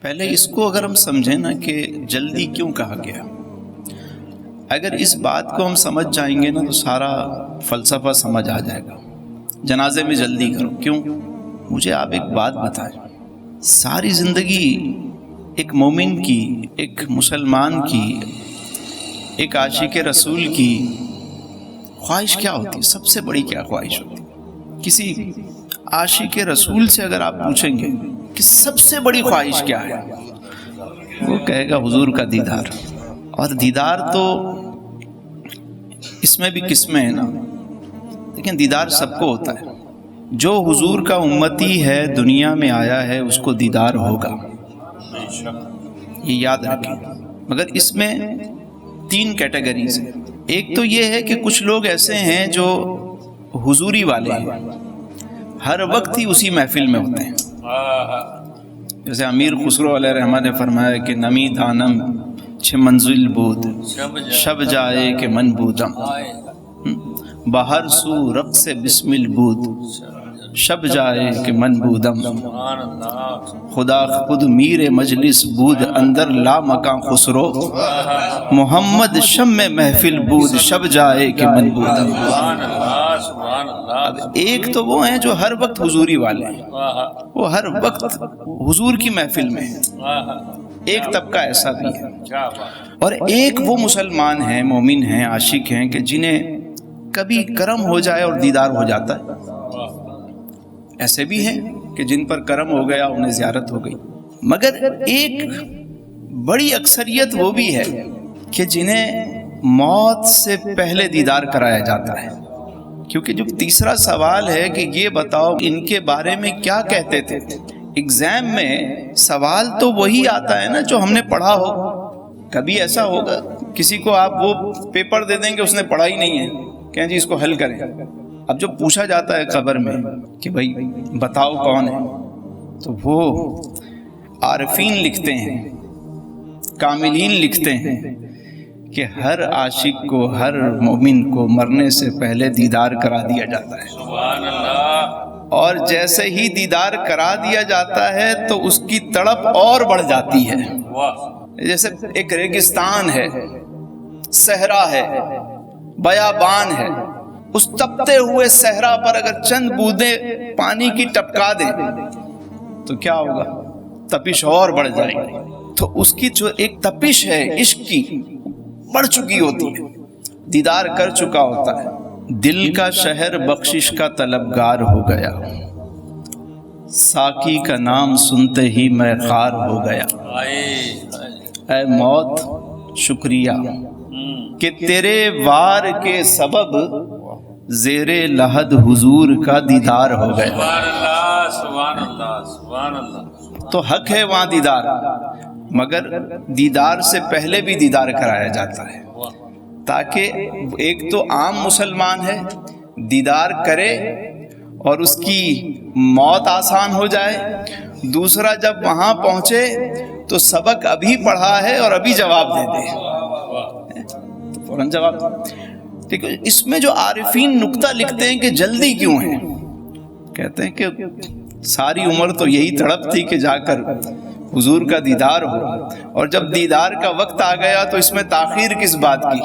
پہلے اس کو اگر ہم سمجھیں نا کہ جلدی کیوں کہا گیا، اگر اس بات کو ہم سمجھ جائیں گے نا تو سارا فلسفہ سمجھ آ جائے گا۔ جنازے میں جلدی کرو کیوں؟ مجھے آپ ایک بات بتائیں، ساری زندگی ایک مومن کی، ایک مسلمان کی، ایک عاشق رسول کی خواہش کیا ہوتی ہے؟ سب سے بڑی کیا خواہش ہوتی ہے؟ کسی عاشق رسول سے اگر آپ پوچھیں گے کہ سب سے بڑی خواہش کیا ہے، وہ کہے گا حضور کا دیدار۔ اور دیدار تو اس میں بھی قسمیں ہیں نا، لیکن دیدار سب کو ہوتا ہے۔ جو حضور کا امتی ہے، دنیا میں آیا ہے، اس کو دیدار ہوگا، یہ یاد رکھیں۔ مگر اس میں 3 کیٹیگریز ہیں۔ ایک تو یہ ہے کہ کچھ لوگ ایسے ہیں جو حضوری والے ہیں، ہر وقت ہی اسی محفل میں ہوتے ہیں۔ جیسے امیر خسرو علیہ رحمہ نے فرمایا کہ نمی دانم چھ منزل بود، شب جائے کہ من بودم، باہر سو رقص بسمل بود، شب جائے کہ من بودم، خدا خود میر مجلس بود، اندر لا مکان خسرو، محمد شم محفل بود، شب جائے کہ من بودم۔ اب ایک تو وہ ہیں جو ہر وقت حضوری والے ہیں، وہ ہر وقت حضور کی محفل میں ہیں، ایک طبقہ ایسا بھی ہے۔ اور ایک وہ مسلمان ہیں، مومن ہیں، عاشق ہیں کہ جنہیں کبھی کرم ہو جائے اور دیدار ہو جاتا ہے۔ ایسے بھی ہیں کہ جن پر کرم ہو گیا، انہیں زیارت ہو گئی۔ مگر ایک بڑی اکثریت وہ بھی ہے کہ جنہیں موت سے پہلے دیدار کرایا جاتا ہے۔ کیونکہ جو تیسرا سوال ہے کہ یہ بتاؤ ان کے بارے میں کیا کہتے تھے، ایگزام میں سوال تو وہی آتا ہے نا جو ہم نے پڑھا ہو۔ کبھی ایسا ہوگا کسی کو آپ وہ پیپر دے دیں گے، اس نے پڑھا ہی نہیں ہے، کہیں جی اس کو حل کریں۔ اب جو پوچھا جاتا ہے قبر میں کہ بھائی بتاؤ کون ہے، تو وہ عارفین لکھتے ہیں، کاملین لکھتے ہیں کہ ہر عاشق کو، ہر مومن کو مرنے سے پہلے دیدار کرا دیا جاتا ہے۔ سبحان اللہ۔ اور جیسے ہی دیدار کرا دیا جاتا ہے تو اس کی تڑپ اور بڑھ جاتی ہے۔ جیسے ایک ریگستان ہے، صحرا ہے، بیابان ہے، اس تپتے ہوئے صحرا پر اگر چند بوندیں پانی کی ٹپکا دیں تو کیا ہوگا؟ تپش اور بڑھ جائے گی۔ تو اس کی جو ایک تپش ہے عشق کی، بڑھ چکی ہوتی ہے، دیدار کر چکا ہوتا ہے۔ دل کا شہر بخشش کا طلبگار ہو گیا، ساقی کا نام سنتے ہی میں خوار ہو گیا۔ اے موت شکریہ کہ تیرے وار کے سبب زیر لحد حضور کا دیدار ہو گیا۔ سبحان اللہ، سبحان اللہ، سبحان اللہ۔ تو حق ہے وہاں دیدار، مگر دیدار سے پہلے بھی دیدار کرایا جاتا ہے، تاکہ ایک تو عام مسلمان ہے دیدار کرے اور اس کی موت آسان ہو جائے، دوسرا جب وہاں پہنچے تو سبق ابھی پڑھا ہے اور ابھی جواب دے دے، تو فوراً جواب دے۔ اس میں جو عارفین نکتہ لکھتے ہیں کہ جلدی کیوں ہے، کہتے ہیں کہ ساری عمر تو یہی تڑپ تھی کہ جا کر حضور کا دیدار ہو، اور جب دیدار کا وقت آ گیا تو اس میں تاخیر کس بات کی؟